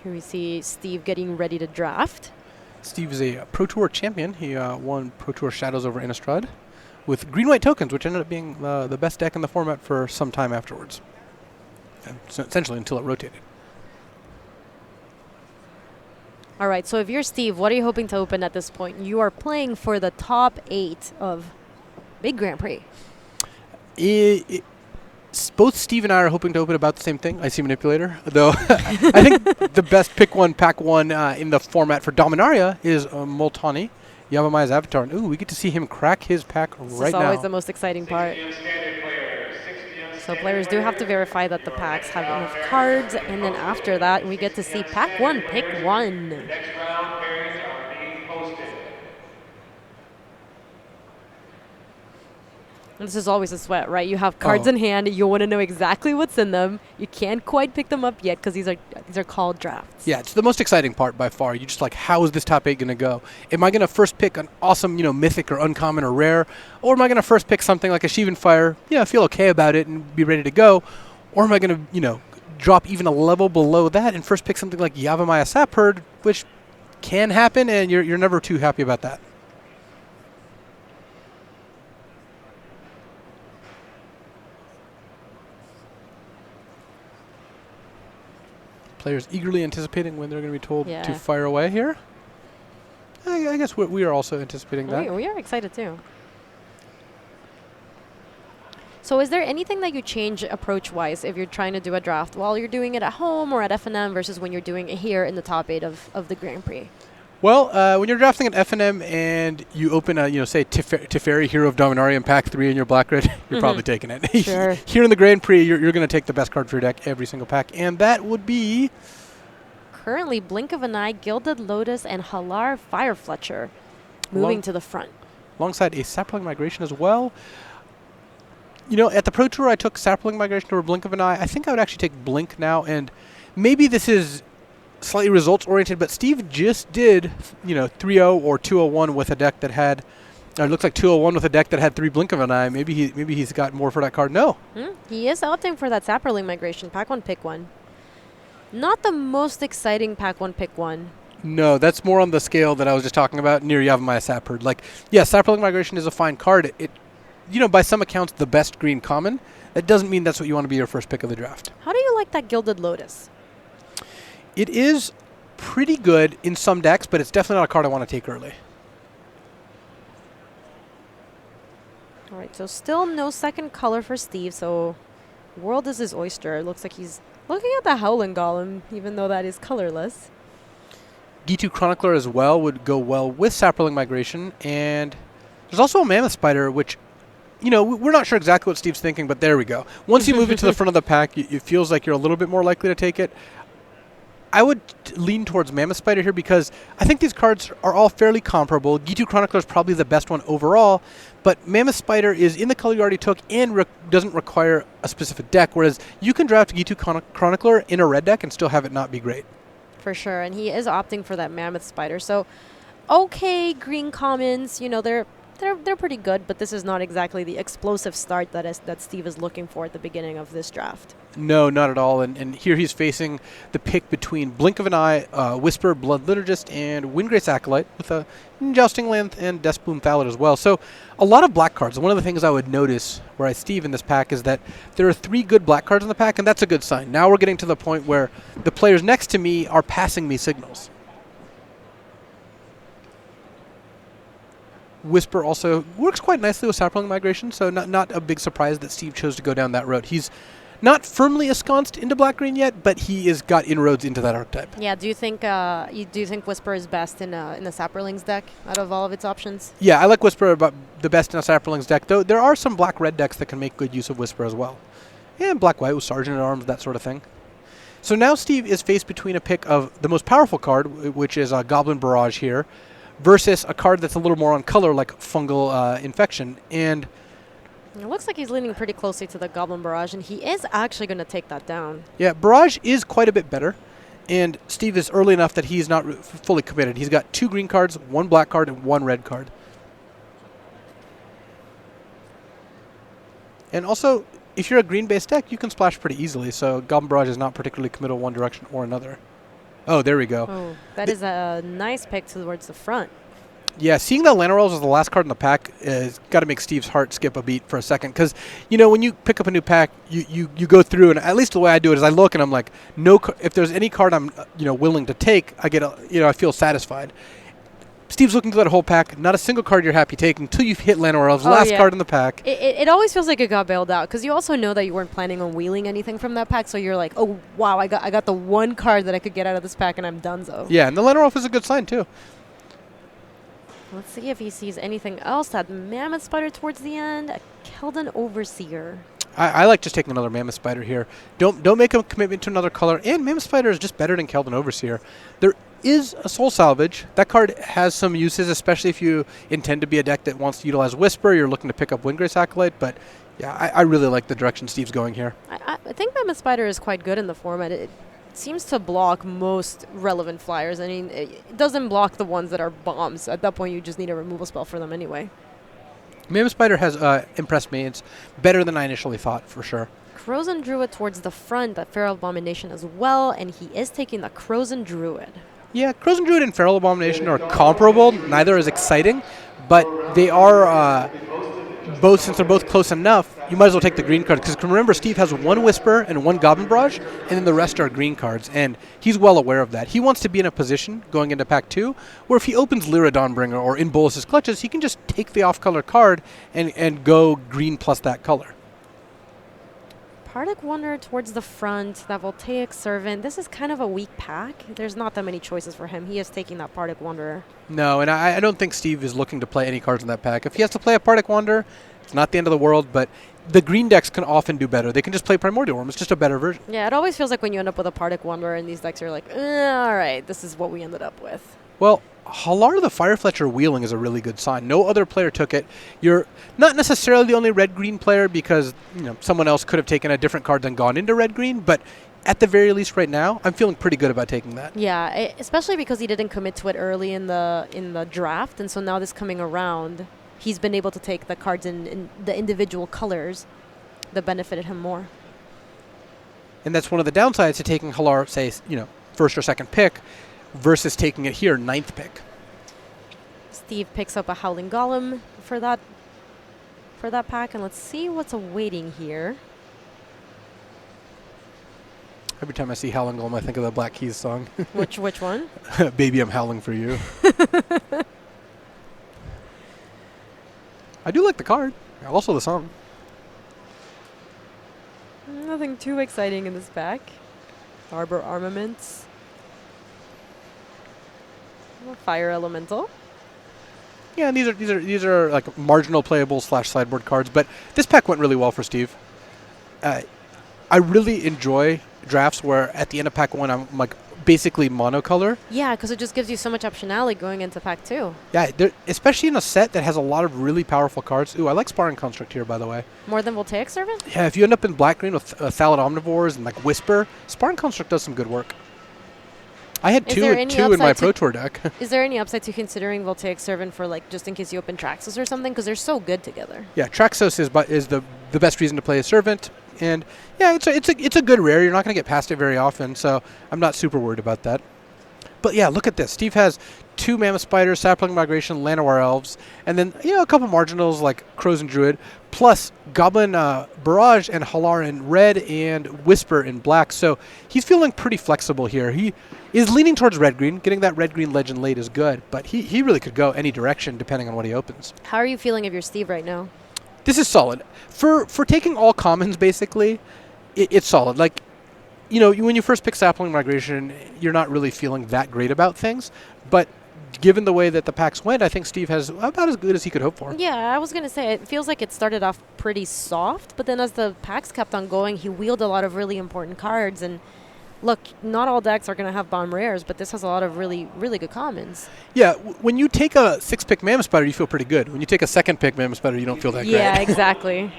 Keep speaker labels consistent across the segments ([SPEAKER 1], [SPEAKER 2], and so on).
[SPEAKER 1] Here we see Steve getting ready to draft.
[SPEAKER 2] Steve is a Pro Tour champion. He won Pro Tour Shadows over Innistrad with green-white tokens, which ended up being the best deck in the format for some time afterwards. And so essentially until it rotated.
[SPEAKER 1] All right, so if you're Steve, what are you hoping to open at this point? You are playing for the top 8 of Big Grand Prix.
[SPEAKER 2] Both Steve and I are hoping to open about the same thing, Icy Manipulator. Though I think the best pick one, pack one in the format for Dominaria is Moltani, Yavimai's Avatar. And, ooh, we get to see him crack his pack right now.
[SPEAKER 1] This is always the most exciting part. So players do have to verify that the packs have enough cards, and then after that, we get to see pack one, pick one.
[SPEAKER 3] Next round pairings are being posted.
[SPEAKER 1] This is always a sweat, right? You have cards in hand. You want to know exactly what's in them. You can't quite pick them up yet because these are called drafts.
[SPEAKER 2] Yeah, it's the most exciting part by far. You just like, how is this top 8 going to go? Am I going to first pick an awesome, mythic or uncommon or rare? Or am I going to first pick something like a Sheevan Fire, feel okay about it and be ready to go? Or am I going to, drop even a level below that and first pick something like Yavimaya Sapherd, which can happen, and you're never too happy about that. Players eagerly anticipating when they're going to be told to fire away here. I guess we are also anticipating that.
[SPEAKER 1] We are excited too. So is there anything that you change approach-wise if you're trying to do a draft while you're doing it at home or at FNM versus when you're doing it here in the top 8 of the Grand Prix?
[SPEAKER 2] Well, when you're drafting at FNM and you open a, say, Teferi, Hero of Dominaria in pack 3 in your black grid, you're probably taking it.
[SPEAKER 1] Sure.
[SPEAKER 2] Here in the Grand Prix, you're going to take the best card for your deck every single pack, and that would be...
[SPEAKER 1] Currently, Blink of an Eye, Gilded Lotus, and Halar Firefletcher moving to the front.
[SPEAKER 2] Alongside a Sapling Migration as well. At the Pro Tour, I took Sapling Migration over Blink of an Eye. I think I would actually take Blink now, and maybe this is slightly results-oriented, but Steve just did, 3-0 or 2-0-1 with a deck that had, it looks like 2-0-1 with a deck that had 3 Blink of an Eye. Maybe he's got more for that card. No.
[SPEAKER 1] He is opting for that Sapling Migration. Pack 1, pick 1. Not the most exciting pack 1, pick 1.
[SPEAKER 2] No, that's more on the scale that I was just talking about near Yavimaya Sapherd. Like, yeah, Sapling Migration is a fine card. It by some accounts, the best green common. That doesn't mean that's what you want to be your first pick of the draft.
[SPEAKER 1] How do you like that Gilded Lotus?
[SPEAKER 2] It is pretty good in some decks, but it's definitely not a card I want to take early.
[SPEAKER 1] All right, so still no second color for Steve, so World is his oyster. It looks like he's looking at the Howling Golem, even though that is colorless.
[SPEAKER 2] G2 Chronicler as well would go well with Sapling Migration, and there's also a Mammoth Spider, which, we're not sure exactly what Steve's thinking, but there we go. Once you move it to the front of the pack, it feels like you're a little bit more likely to take it. I would lean towards Mammoth Spider here because I think these cards are all fairly comparable. G2 Chronicler is probably the best one overall, but Mammoth Spider is in the color you already took and doesn't require a specific deck, whereas you can draft G2 Chronicler in a red deck and still have it not be great.
[SPEAKER 1] For sure, and he is opting for that Mammoth Spider. So, okay, green commons, they're pretty good, but this is not exactly the explosive start that Steve is looking for at the beginning of this draft.
[SPEAKER 2] No, not at all. And here he's facing the pick between Blink of an Eye, Whisper, Blood Liturgist, and Windgrace Acolyte with a Jousting Length and Deathbloom Thallid as well. So a lot of black cards. One of the things I would notice where I Steve in this pack is that there are 3 good black cards in the pack, and that's a good sign. Now we're getting to the point where the players next to me are passing me signals. Whisper also works quite nicely with Sapling Migration, so not a big surprise that Steve chose to go down that road. He's not firmly ensconced into black-green yet, but he has got inroads into that archetype.
[SPEAKER 1] Yeah, do you think Whisper is best in the Saprolings deck out of all of its options?
[SPEAKER 2] Yeah, I like Whisper about the best in a Saprolings deck, though there are some black-red decks that can make good use of Whisper as well. And black-white with Sergeant at Arms, that sort of thing. So now Steve is faced between a pick of the most powerful card, which is a Goblin Barrage here, versus a card that's a little more on color, like Fungal Infection. And
[SPEAKER 1] it looks like he's leaning pretty closely to the Goblin Barrage, and he is actually going to take that down.
[SPEAKER 2] Yeah, Barrage is quite a bit better, and Steve is early enough that he's not fully committed. He's got 2 green cards, 1 black card, and 1 red card. And also, if you're a green-based deck, you can splash pretty easily, so Goblin Barrage is not particularly committal one direction or another. Oh, there we go.
[SPEAKER 1] Oh, that is a nice pick towards the front.
[SPEAKER 2] Yeah, seeing that Llanowells as the last card in the pack has got to make Steve's heart skip a beat for a second. Because, you know, when you pick up a new pack, you go through, and at least the way I do it is I look and I'm like, if there's any card I'm, willing to take, I feel satisfied. Steve's looking through that whole pack. Not a single card you're happy taking until you've hit Llanowells, last card in the pack.
[SPEAKER 1] It always feels like it got bailed out because you also know that you weren't planning on wheeling anything from that pack. So you're like, oh, wow, I got the one card that I could get out of this pack and I'm donezo.
[SPEAKER 2] Yeah, and the Llanowells is a good sign, too.
[SPEAKER 1] Let's see if he sees anything else. That Mammoth Spider towards the end. A Keldon Overseer.
[SPEAKER 2] I like just taking another Mammoth Spider here. Don't make a commitment to another color. And Mammoth Spider is just better than Keldon Overseer. There is a Soul Salvage. That card has some uses, especially if you intend to be a deck that wants to utilize Whisper. You're looking to pick up Windgrace Acolyte. But, yeah, I really like the direction Steve's going here.
[SPEAKER 1] I think Mammoth Spider is quite good in the format. It seems to block most relevant flyers. I mean, it doesn't block the ones that are bombs. At that point, you just need a removal spell for them anyway.
[SPEAKER 2] Mammoth Spider has impressed me. It's better than I initially thought, for sure.
[SPEAKER 1] Crozen Druid towards the front, that Feral Abomination as well, and he is taking the Crozen Druid.
[SPEAKER 2] Yeah, Crozen Druid and Feral Abomination are comparable. Neither is exciting, but they are both, since they're both close enough, you might as well take the green card. Because remember, Steve has one Whisper and one Goblin Barrage, and then the rest are green cards. And he's well aware of that. He wants to be in a position going into Pack 2 where if he opens Lyra Dawnbringer or in Bolus's Clutches, he can just take the off-color card and go green plus that color.
[SPEAKER 1] Partic Wanderer towards the front, that Voltaic Servant. This is kind of a weak pack. There's not that many choices for him. He is taking that Partic Wanderer.
[SPEAKER 2] No, and I don't think Steve is looking to play any cards in that pack. If he has to play a Partic Wanderer, it's not the end of the world, but the green decks can often do better. They can just play Primordial Worm. It's just a better version.
[SPEAKER 1] Yeah, it always feels like when you end up with a Partic Wanderer in these decks, you're like, all right, this is what we ended up with.
[SPEAKER 2] Well, Halar the Firefletcher wheeling is a really good sign. No other player took it. You're not necessarily the only red-green player because someone else could have taken a different card than gone into red-green, but at the very least right now, I'm feeling pretty good about taking that.
[SPEAKER 1] Yeah, especially because he didn't commit to it early in the draft, and so now this coming around, he's been able to take the cards in the individual colors that benefited him more.
[SPEAKER 2] And that's one of the downsides to taking Halar, say, first or second pick, versus taking it here, 9th pick.
[SPEAKER 1] Steve picks up a Howling Golem for that pack, and let's see what's awaiting here.
[SPEAKER 2] Every time I see Howling Golem, I think of the Black Keys song.
[SPEAKER 1] Which one?
[SPEAKER 2] Baby, I'm howling for you. I do like the card. Also the song.
[SPEAKER 1] Nothing too exciting in this pack. Arbor Armaments. Fire Elemental.
[SPEAKER 2] Yeah, these are like marginal playable / sideboard cards, but this pack went really well for Steve. I really enjoy drafts where at the end of pack 1 I'm like basically monocolor.
[SPEAKER 1] Yeah, because it just gives you so much optionality going into pack 2.
[SPEAKER 2] Yeah, especially in a set that has a lot of really powerful cards. Ooh, I like Sparring Construct here, by the way.
[SPEAKER 1] More than Voltaic Servant?
[SPEAKER 2] Yeah, if you end up in black-green with Thallid Omnivores and like Whisper, Sparring Construct does some good work. I had two in my Pro Tour deck.
[SPEAKER 1] Is there any upside to considering Voltaic Servant for like just in case you open Traxos or something? Because they're so good together.
[SPEAKER 2] Yeah, Traxos is the best reason to play a Servant. And yeah, it's a good rare. You're not going to get past it very often, so I'm not super worried about that. But yeah, look at this. Steve has 2 Mammoth Spiders, Sapling Migration, Llanowar Elves, and then a couple marginals like Crows and Druid, plus Goblin Barrage and Halar in red and Whisper in black. So he's feeling pretty flexible here. He is leaning towards red-green. Getting that red-green legend late is good, but he really could go any direction depending on what he opens.
[SPEAKER 1] How are you feeling of your Steve right now?
[SPEAKER 2] This is solid. For taking all commons, basically, it's solid. Like, when you first pick Sapling Migration, you're not really feeling that great about things. But given the way that the packs went, I think Steve has about as good as he could hope for.
[SPEAKER 1] Yeah, I was going to say, it feels like it started off pretty soft, but then as the packs kept on going, he wheeled a lot of really important cards. And look, not all decks are going to have bomb rares, but this has a lot of really, really good commons.
[SPEAKER 2] Yeah, when you take a 6-pick Mammoth Spider, you feel pretty good. When you take a 2nd-pick Mammoth Spider, you don't feel that great.
[SPEAKER 1] Yeah, exactly.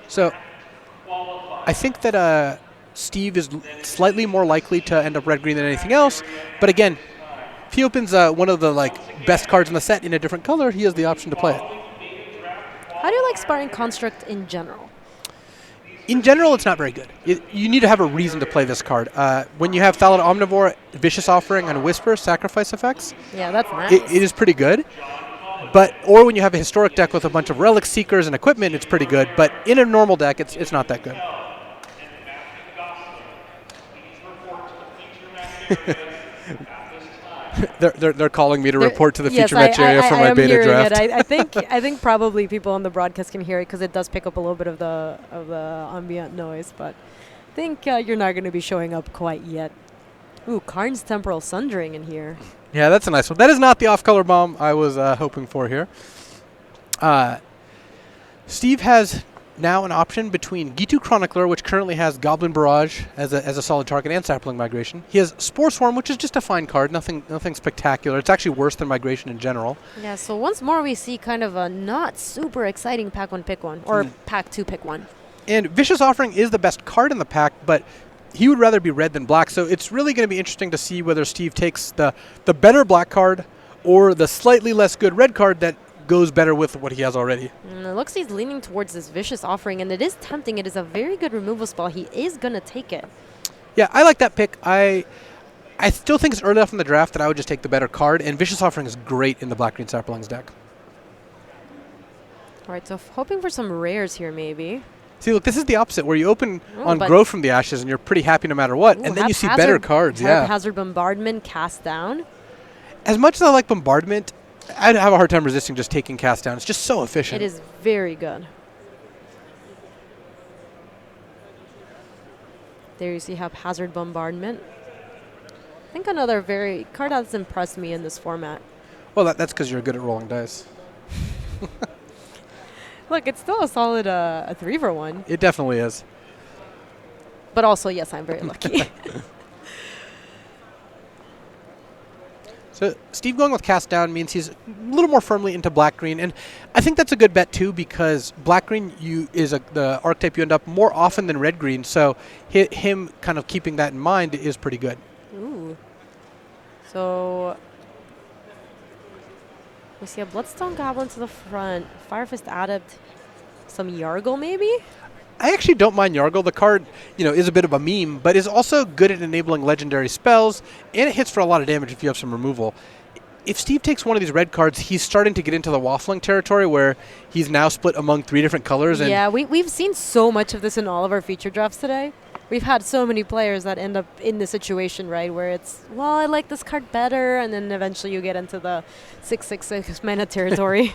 [SPEAKER 2] So I think that Steve is slightly more likely to end up red-green than anything else. But again, if he opens one of the best cards in the set in a different color, he has the option to play it.
[SPEAKER 1] How do you like Sparring Construct in general?
[SPEAKER 2] In general, it's not very good. You need to have a reason to play this card. When you have Thallid Omnivore, Vicious Offering, and Whisper sacrifice effects,
[SPEAKER 1] Yeah, that's nice.
[SPEAKER 2] it is pretty good. Or when you have a historic deck with a bunch of Relic Seekers and equipment, it's pretty good. But in a normal deck, it's not that good. They're calling me to report to the feature match area for my beta draft.
[SPEAKER 1] I think probably people on the broadcast can hear it because it does pick up a little bit of the ambient noise. But I think you're not going to be showing up quite yet. Ooh, Karn's Temporal Sundering in here.
[SPEAKER 2] Yeah, that's a nice one. That is not the off-color bomb I was hoping for here. Steve has now an option between Gitu Chronicler, which currently has Goblin Barrage as a solid target, and Sapling Migration. He has Spore Swarm, which is just a fine card, nothing spectacular. It's actually worse than Migration in general.
[SPEAKER 1] Yeah, so once more we see kind of a not super exciting pack 1 pick 1, or pack 2 pick 1.
[SPEAKER 2] And Vicious Offering is the best card in the pack, but he would rather be red than black, so it's really going to be interesting to see whether Steve takes the better black card or the slightly less good red card that goes better with what he has already.
[SPEAKER 1] And it looks he's leaning towards this Vicious Offering, and it is tempting. It is a very good removal spell. He is going to take it.
[SPEAKER 2] Yeah, I like that pick. I still think it's early enough in the draft that I would just take the better card, and Vicious Offering is great in the Black-Green Saplings deck.
[SPEAKER 1] All right, so hoping for some rares here maybe.
[SPEAKER 2] See, look, this is the opposite, where you open on Growth from the Ashes, and you're pretty happy no matter what, and then you see better cards. Yeah.
[SPEAKER 1] Hazard Bombardment, Cast Down.
[SPEAKER 2] As much as I like Bombardment, I'd have a hard time resisting just taking Cast Down. It's just so efficient.
[SPEAKER 1] It is very good. There you see Hazard Bombardment. I think another very card that's impressed me in this format.
[SPEAKER 2] Well, that's because you're good at rolling dice.
[SPEAKER 1] Look, it's still a solid a 3-for-1.
[SPEAKER 2] It definitely is.
[SPEAKER 1] But also, yes, I'm very lucky.
[SPEAKER 2] So Steve going with Cast Down means he's a little more firmly into black-green, and I think that's a good bet too because black-green is the archetype you end up more often than red-green, so him kind of keeping that in mind is pretty good.
[SPEAKER 1] Ooh. So we see a Bloodstone Goblin to the front, Firefist Adept, some Yargle maybe?
[SPEAKER 2] I actually don't mind Yargle. The card, is a bit of a meme, but is also good at enabling legendary spells, and it hits for a lot of damage if you have some removal. If Steve takes one of these red cards, he's starting to get into the waffling territory where he's now split among 3 different colors. And
[SPEAKER 1] yeah, we've seen so much of this in all of our feature drafts today. We've had so many players that end up in the situation, right, where it's, well, I like this card better, and then eventually you get into the 6/6/6 mana territory.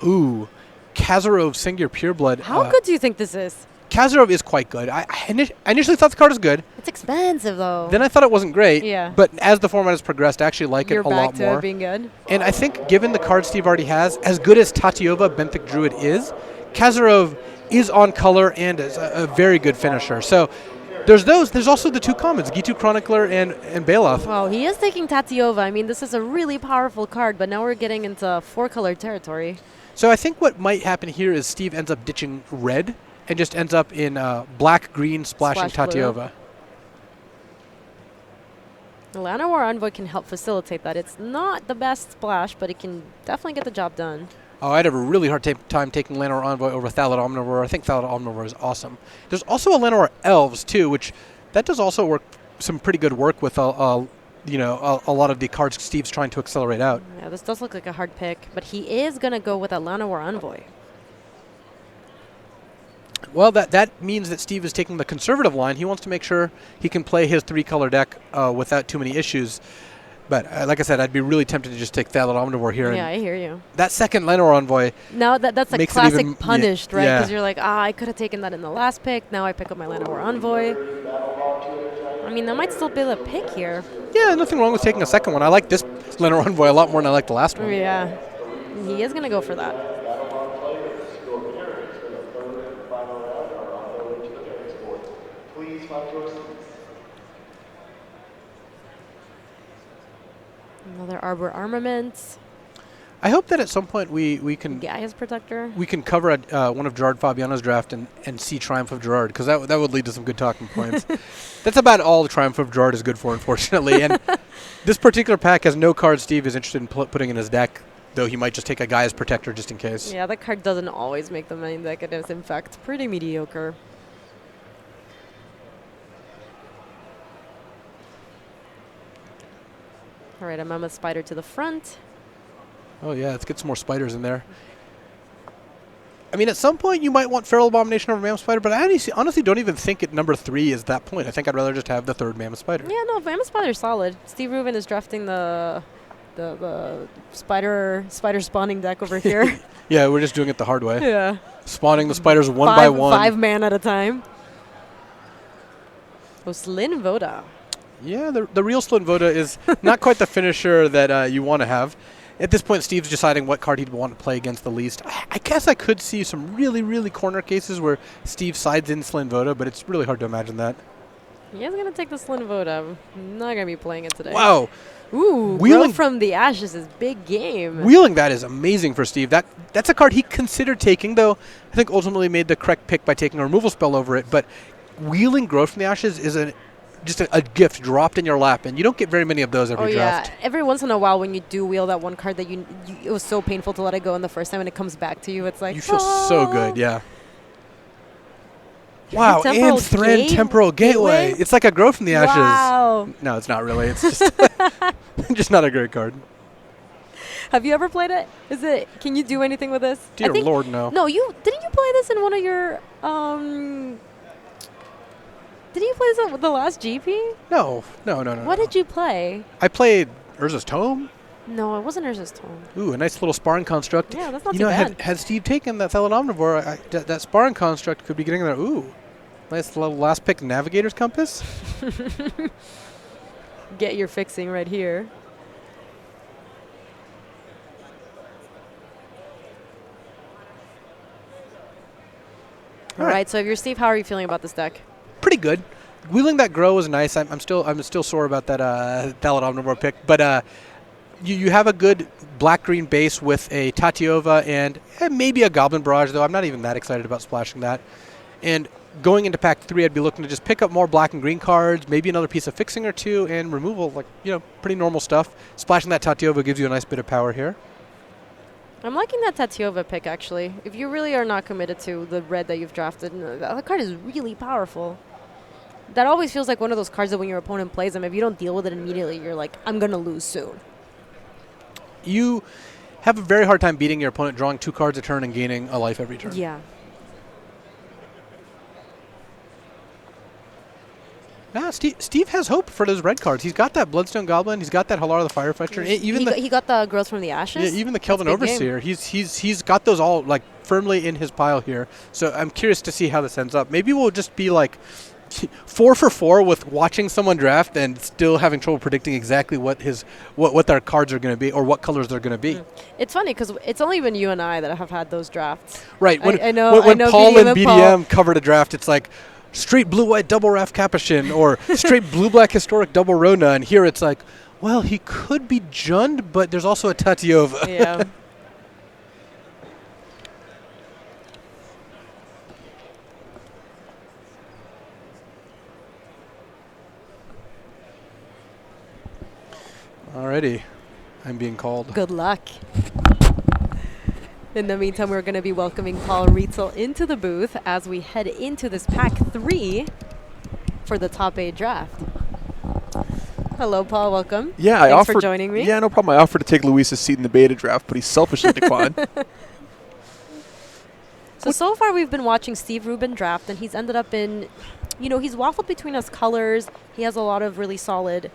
[SPEAKER 2] Ooh. Kazarov Singular Pureblood.
[SPEAKER 1] How good do you think this is?
[SPEAKER 2] Kazarov is quite good. I initially thought the card was good.
[SPEAKER 1] It's expensive, though.
[SPEAKER 2] Then I thought it wasn't great.
[SPEAKER 1] Yeah.
[SPEAKER 2] But as the format has progressed, I actually like it a lot more.
[SPEAKER 1] You're back to it being good?
[SPEAKER 2] And I think given the card Steve already has, as good as Tatiova Benthic Druid is, Kazarov is on color and is a very good finisher. So there's those. There's also the 2 commons, Gitu Chronicler and Bailoff.
[SPEAKER 1] Wow, he is taking Tatiova. I mean, this is a really powerful card, but now we're getting into 4-color territory.
[SPEAKER 2] So I think what might happen here is Steve ends up ditching red and just ends up in black-green splashing Tatiova.
[SPEAKER 1] Llanowar Envoy can help facilitate that. It's not the best splash, but it can definitely get the job done.
[SPEAKER 2] Oh, I'd have a really hard time taking Llanowar Envoy over Thallid Omnivore. I think Thallid Omnivore is awesome. There's also a Llanowar Elves, too, which that does also work some pretty good work with a lot of the cards Steve's trying to accelerate out.
[SPEAKER 1] Yeah, this does look like a hard pick, but he is going to go with a Llanowar Envoy.
[SPEAKER 2] Well, that means that Steve is taking the conservative line. He wants to make sure he can play his 3-color deck without too many issues. But like I said, I'd be really tempted to just take Thallid Omnivore here.
[SPEAKER 1] Yeah, I hear you.
[SPEAKER 2] That second Llanowar Envoy.
[SPEAKER 1] Now that's a classic punished, right?
[SPEAKER 2] Yeah.
[SPEAKER 1] Because you're like, I could have taken that in the last pick. Now I pick up my Llanowar Envoy. I mean, that might still be the pick here.
[SPEAKER 2] Yeah, nothing wrong with taking a second one. I like this Llanowar Envoy a lot more than I like the last one.
[SPEAKER 1] Yeah, he is going to go for that. Another Arbor Armaments.
[SPEAKER 2] I hope that at some point we can
[SPEAKER 1] Gaia's Protector.
[SPEAKER 2] We can cover one of Gerard Fabiano's draft and see Triumph of Gerard, because that would lead to some good talking points. That's about all the Triumph of Gerard is good for, unfortunately. And this particular pack has no cards Steve is interested in putting in his deck. though he might just take a guy as protector just in case.
[SPEAKER 1] Yeah, that card doesn't always make the main deck. It is, in fact, pretty mediocre. All right, a Mammoth Spider to the front.
[SPEAKER 2] Oh, yeah, let's get some more spiders in there. I mean, at some point, you might want Feral Abomination over Mammoth Spider, but I honestly don't even think at number 3 is that point. I think I'd rather just have the 3rd Mammoth Spider.
[SPEAKER 1] Yeah, no, Mammoth Spider's solid. Steve Rubin is drafting the spider spawning deck over here.
[SPEAKER 2] Yeah, we're just doing it the hard way.
[SPEAKER 1] Yeah.
[SPEAKER 2] Spawning the spiders one by one.
[SPEAKER 1] 5 man at a time. Oh, Slin Voda.
[SPEAKER 2] Yeah, the real Slin Voda is not quite the finisher that you want to have. At this point, Steve's deciding what card he'd want to play against the least. I guess I could see some really, really corner cases where Steve sides in Slin Voda, but it's really hard to imagine that.
[SPEAKER 1] He is going to take the Slin Voda. I'm not going to be playing it today.
[SPEAKER 2] Wow.
[SPEAKER 1] Ooh,
[SPEAKER 2] Wheeling
[SPEAKER 1] Grow from the Ashes is big game.
[SPEAKER 2] Wheeling that is amazing for Steve. That's a card he considered taking, though I think ultimately made the correct pick by taking a removal spell over it. But Wheeling Growth from the Ashes is just a gift dropped in your lap, and you don't get very many of those every draft.
[SPEAKER 1] Yeah, every once in a while when you do wheel that one card that it was so painful to let it go in the first time, and it comes back to you, it's like,
[SPEAKER 2] You feel so good, yeah.
[SPEAKER 1] Yeah,
[SPEAKER 2] Wow,
[SPEAKER 1] Temporal
[SPEAKER 2] and Thran Temporal Gateway. It's like a Growth from the Ashes.
[SPEAKER 1] Wow.
[SPEAKER 2] No, it's not really. It's just just not a great card.
[SPEAKER 1] Have you ever played it? Can you do anything with this?
[SPEAKER 2] Dear Lord, no.
[SPEAKER 1] No, didn't you play this in one of your Did you play this at the last GP?
[SPEAKER 2] No.
[SPEAKER 1] What did you play?
[SPEAKER 2] I played Urza's Tome.
[SPEAKER 1] No, it wasn't Urza's Tome.
[SPEAKER 2] Ooh, a nice little sparring construct.
[SPEAKER 1] Yeah, that's not
[SPEAKER 2] you
[SPEAKER 1] too
[SPEAKER 2] know,
[SPEAKER 1] bad.
[SPEAKER 2] had Steve taken that Thelid Omnivore, that sparring construct could be getting there. Ooh, nice little last pick Navigator's Compass.
[SPEAKER 1] Get your fixing right here. All right, so if you're Steve, how are you feeling about this deck?
[SPEAKER 2] Pretty good. Wheeling that Grow was nice. I'm still sore about that Thelid Omnivore pick, but you have a good black-green base with a Tatiova and maybe a Goblin Barrage, though I'm not even that excited about splashing that. And going into pack 3, I'd be looking to just pick up more black and green cards, maybe another piece of fixing or two, and removal, pretty normal stuff. Splashing that Tatiova gives you a nice bit of power here.
[SPEAKER 1] I'm liking that Tatiova pick, actually. If you really are not committed to the red that you've drafted, the other card is really powerful. That always feels like one of those cards that when your opponent plays them, if you don't deal with it immediately, you're like, I'm going to lose soon.
[SPEAKER 2] You have a very hard time beating your opponent drawing 2 cards a turn and gaining a life every turn.
[SPEAKER 1] Yeah.
[SPEAKER 2] Steve has hope for those red cards. He's got that Bloodstone Goblin. He's got that Halara the Firefetcher.
[SPEAKER 1] He got the Growth from the Ashes.
[SPEAKER 2] Yeah, even the Kelvin Overseer. He's got those all firmly in his pile here. So I'm curious to see how this ends up. Maybe we'll just be 4 for 4 with watching someone draft and still having trouble predicting exactly what their cards are going to be or what colors they're going to be.
[SPEAKER 1] It's funny because it's only been you and I that have had those drafts.
[SPEAKER 2] Right.
[SPEAKER 1] When
[SPEAKER 2] Paul and BDM covered a draft, it's like straight blue-white double Raf Capuchin or straight blue-black historic double Rona. And here it's like, well, he could be Jund, but there's also a Tatiova.
[SPEAKER 1] Yeah.
[SPEAKER 2] Alrighty. I'm being called.
[SPEAKER 1] Good luck. In the meantime, we're going to be welcoming Paul Rietzel into the booth as we head into this pack 3 for the top 8 draft. Hello, Paul. Welcome.
[SPEAKER 4] Yeah,
[SPEAKER 1] Thanks for joining me.
[SPEAKER 4] Yeah, no problem. I offered to take Luis's seat in the beta draft, but he selfishly declined.
[SPEAKER 1] So far we've been watching Steve Rubin draft, and he's ended up in, he's waffled between his colors. He has a lot of really solid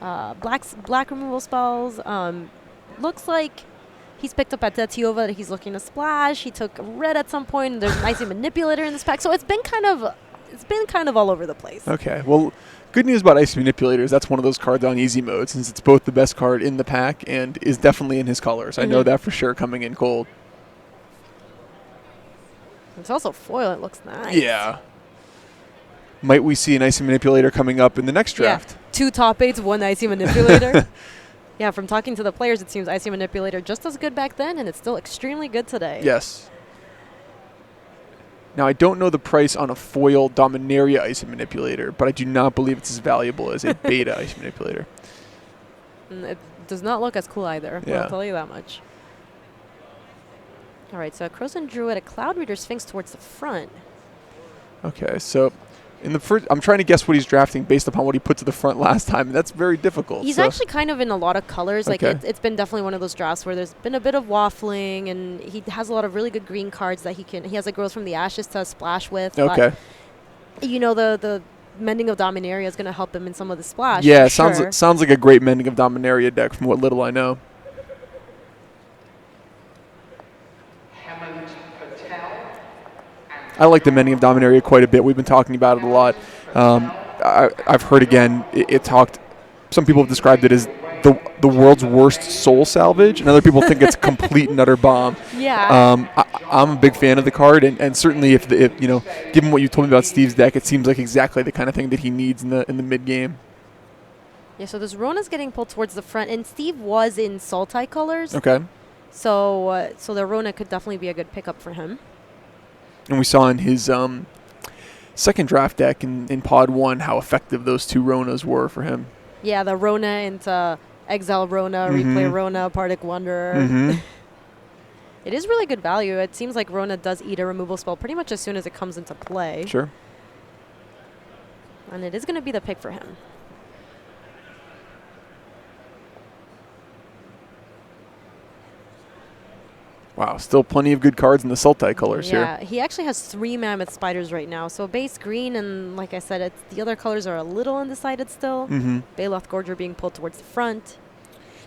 [SPEAKER 1] black removal spells. Looks like he's picked up at Tatiova that he's looking to splash. He took red at some point. And there's an Icy Manipulator in this pack, so it's been kind of all over the place.
[SPEAKER 4] Okay, well, good news about Icy Manipulators. That's one of those cards on easy mode, since it's both the best card in the pack and is definitely in his colors. I know that for sure coming in cold.
[SPEAKER 1] It's also foil. It looks nice.
[SPEAKER 4] Yeah. Might we see an Icy Manipulator coming up in the next draft?
[SPEAKER 1] Yeah. 2 top 8s, 1 Icy Manipulator. Yeah, from talking to the players, it seems Icy Manipulator just as good back then, and it's still extremely good today.
[SPEAKER 4] Yes. Now, I don't know the price on a foil Dominaria Icy Manipulator, but I do not believe it's as valuable as a beta Icy Manipulator.
[SPEAKER 1] does not look as cool either.
[SPEAKER 4] Yeah.
[SPEAKER 1] I'll tell you that much. All right, so a Croson Druid, a Cloud Reader Sphinx towards the front.
[SPEAKER 4] Okay, so in the first, I'm trying to guess what he's drafting based upon what he put to the front last time, and that's very difficult.
[SPEAKER 1] He's
[SPEAKER 4] so.
[SPEAKER 1] actually kind of in a lot of colors. Like
[SPEAKER 4] Okay.
[SPEAKER 1] it's been definitely one of those drafts where there's been a bit of waffling, and he has a lot of really good green cards that he has a Growth from the Ashes to splash with.
[SPEAKER 4] Okay.
[SPEAKER 1] But, you know, the Mending of Dominaria is going to help him in some of the splash.
[SPEAKER 4] Yeah,
[SPEAKER 1] for sure.
[SPEAKER 4] sounds like a great Mending of Dominaria deck from what little I know. I like the Mending of Dominaria quite a bit. We've been talking about it a lot. I've heard again, it talked, some people have described it as the world's worst soul salvage, and other people think it's a complete and utter bomb.
[SPEAKER 1] Yeah.
[SPEAKER 4] I'm a big fan of the card, and certainly if you know, given what you told me about Steve's deck, it seems like exactly the kind of thing that he needs in the mid game.
[SPEAKER 1] Yeah, so this Rona's getting pulled towards the front, and Steve was in Sultai colors.
[SPEAKER 4] Okay.
[SPEAKER 1] So the Rona could definitely be a good pickup for him.
[SPEAKER 4] And we saw in his second draft deck in Pod 1 how effective those two Ronas were for him.
[SPEAKER 1] Yeah, the Rona into Exile Rona, Replay Rona, Partick Wanderer.
[SPEAKER 4] Mm-hmm.
[SPEAKER 1] It is really good value. It seems like Rona does eat a removal spell pretty much as soon as it comes into play.
[SPEAKER 4] Sure.
[SPEAKER 1] And it is going to be the pick for him.
[SPEAKER 4] Wow, still plenty of good cards in the Sultai colors here.
[SPEAKER 1] Yeah, he actually has 3 Mammoth Spiders right now. So base green, and like I said, the other colors are a little undecided still.
[SPEAKER 4] Mm-hmm.
[SPEAKER 1] Baloth Gorger being pulled towards the front.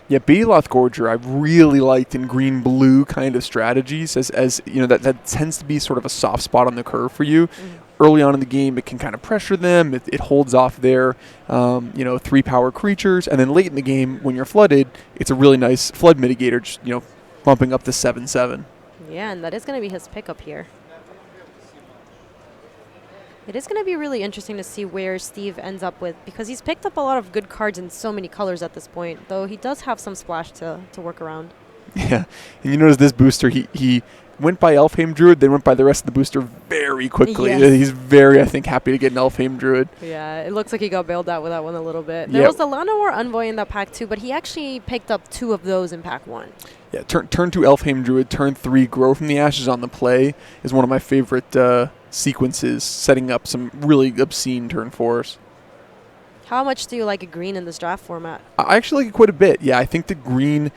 [SPEAKER 4] Yeah, Baloth Gorger I've really liked in green-blue kind of strategies, as you know, that tends to be sort of a soft spot on the curve for you. Early on in the game, it can kind of pressure them. It holds off their 3-power creatures, and then late in the game, when you're flooded, it's a really nice flood mitigator, just, you know, bumping up to 7/7.
[SPEAKER 1] Yeah, and that is going to be his pickup here. It is going to be really interesting to see where Steve ends up with, because he's picked up a lot of good cards in so many colors at this point, though he does have some splash to work around.
[SPEAKER 4] Yeah, and you notice this booster, he went by Elfheim Druid, then went by the rest of the booster very quickly.
[SPEAKER 1] Yes.
[SPEAKER 4] He's very, I think, happy to get an Elfheim Druid.
[SPEAKER 1] Yeah, it looks like he got bailed out with that one a little bit. There
[SPEAKER 4] Yep.
[SPEAKER 1] was the Llanowar Envoy in that pack too, but he actually picked up 2 of those in pack 1.
[SPEAKER 4] Yeah, turn 2 Elfheim Druid, turn 3 Grow from the Ashes on the play is one of my favorite sequences, setting up some really obscene turn 4s.
[SPEAKER 1] How much do you like a green in this draft format?
[SPEAKER 4] I actually like it quite a bit. Yeah, I think the green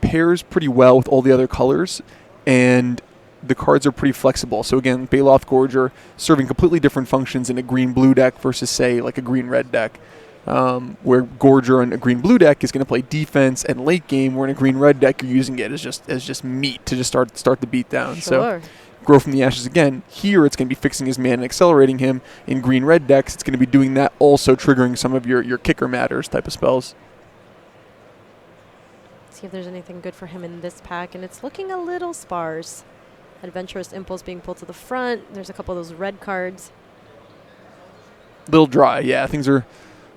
[SPEAKER 4] pairs pretty well with all the other colors, and the cards are pretty flexible. So again, Baloth Gorger serving completely different functions in a green-blue deck versus, say, like a green-red deck. Where Gorger in a green-blue deck is going to play defense, and late game, where in a green-red deck you're using it as just meat to just start the beat down.
[SPEAKER 1] Sure.
[SPEAKER 4] So Grow from the Ashes again. Here it's going to be fixing his mana and accelerating him. In green-red decks, it's going to be doing that, also triggering some of your kicker matters type of spells.
[SPEAKER 1] See if there's anything good for him in this pack, and it's looking a little sparse. Adventurous Impulse being pulled to the front. There's a couple of those red cards.
[SPEAKER 4] Little dry, yeah. Things are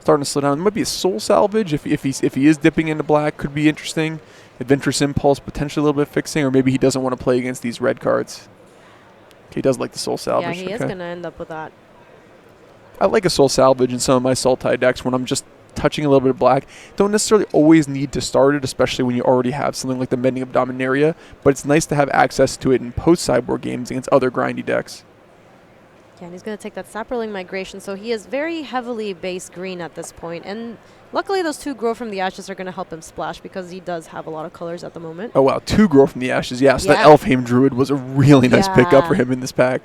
[SPEAKER 4] starting to slow down. There might be a Soul Salvage if he is dipping into black, could be interesting. Adventurous Impulse potentially a little bit fixing, or maybe he doesn't want to play against these red cards. Okay, he does like the Soul Salvage.
[SPEAKER 1] Yeah, he is going to end up with that.
[SPEAKER 4] I like a Soul Salvage in some of my Sultai decks when I'm just touching a little bit of black. Don't necessarily always need to start it, especially when you already have something like the Mending of Dominaria, but it's nice to have access to it in post-sideboard games against other grindy decks.
[SPEAKER 1] Yeah, and he's going to take that Saproling Migration, so he is very heavily base green at this point, and luckily those 2 Grow from the Ashes are going to help him splash, because he does have a lot of colors at the moment.
[SPEAKER 4] Oh wow, 2 Grow from the Ashes, yeah, so
[SPEAKER 1] Yeah.
[SPEAKER 4] that Elfheim Druid was a really nice pickup for
[SPEAKER 1] Yeah.
[SPEAKER 4] him in this pack.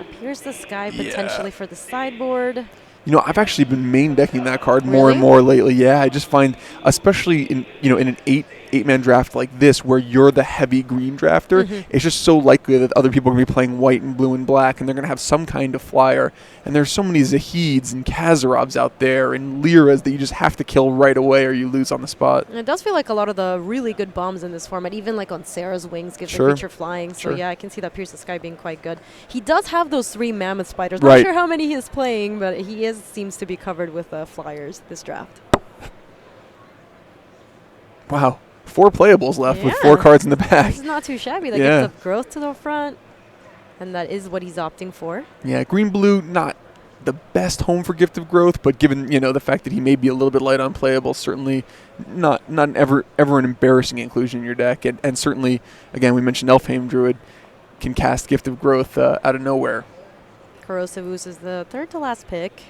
[SPEAKER 1] Appears the Sky potentially for the sideboard.
[SPEAKER 4] You know, I've actually been main decking that card more and
[SPEAKER 1] Really?
[SPEAKER 4] more lately. Yeah, I just find, especially in an eight-man draft like this, where you're the heavy green drafter, it's just so likely that other people are going to be playing white and blue and black, and they're going to have some kind of flyer. And there's so many Zahids and Kazarovs out there and Lyras that you just have to kill right away, or you lose on the spot.
[SPEAKER 1] And it does feel like a lot of the really good bombs in this format, even like on Sarah's Wings, give
[SPEAKER 4] Sure.
[SPEAKER 1] the creature flying. So
[SPEAKER 4] Sure.
[SPEAKER 1] yeah, I can see that Pierce the Sky being quite good. He does have those 3 Mammoth Spiders.
[SPEAKER 4] Right.
[SPEAKER 1] Not sure how many he is playing, but he seems to be covered with flyers this draft.
[SPEAKER 4] Wow, 4 playables left with
[SPEAKER 1] Yeah.
[SPEAKER 4] 4 cards in the back.
[SPEAKER 1] This is not too shabby. That
[SPEAKER 4] Yeah.
[SPEAKER 1] gives up growth to the front. And that is what he's opting for.
[SPEAKER 4] Yeah, green-blue, not the best home for Gift of Growth, but given, the fact that he may be a little bit light on playable, certainly not ever an embarrassing inclusion in your deck. And certainly, again, we mentioned Elfheim Druid can cast Gift of Growth out of nowhere.
[SPEAKER 1] Corrosive Ooze is the third to last pick.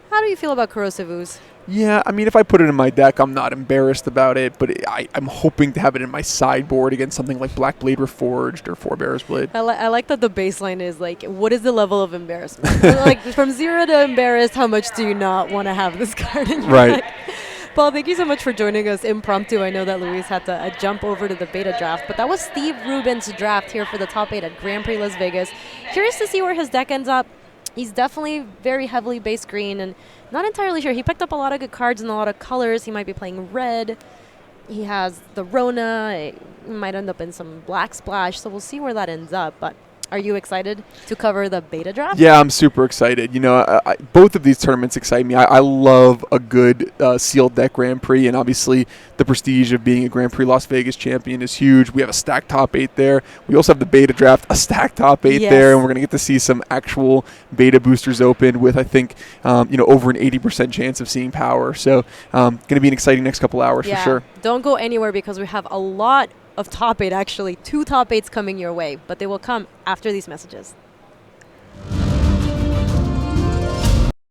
[SPEAKER 1] How do you feel about Corrosive Ooze?
[SPEAKER 4] Yeah, I mean, if I put it in my deck, I'm not embarrassed about it, but I'm hoping to have it in my sideboard against something like Black Blade Reforged or Forebear's Blade.
[SPEAKER 1] I like that the baseline is like, what is the level of embarrassment? Like, from 0 to embarrassed, how much do you not want to have this card in your
[SPEAKER 4] Right.
[SPEAKER 1] deck? Paul, thank you so much for joining us impromptu. I know that Luis had to jump over to the beta draft, but that was Steve Rubin's draft here for the top 8 at Grand Prix Las Vegas. Curious to see where his deck ends up. He's definitely very heavily base green and not entirely sure. He picked up a lot of good cards and a lot of colors. He might be playing red. He has the Rona. It might end up in some Black Splash, so we'll see where that ends up. But are you excited to cover the beta draft?
[SPEAKER 4] Yeah, I'm super excited. Both of these tournaments excite me. I love a good sealed deck Grand Prix, and obviously the prestige of being a Grand Prix Las Vegas champion is huge. We have a stacked top 8 there. We also have the beta draft, a stacked top 8
[SPEAKER 1] Yes.
[SPEAKER 4] there, and we're going to get to see some actual beta boosters open with, I think, over an 80% chance of seeing power. So going to be an exciting next couple hours for sure.
[SPEAKER 1] Don't go anywhere because we have a lot of top 8, actually. 2 top 8s coming your way, but they will come after these messages.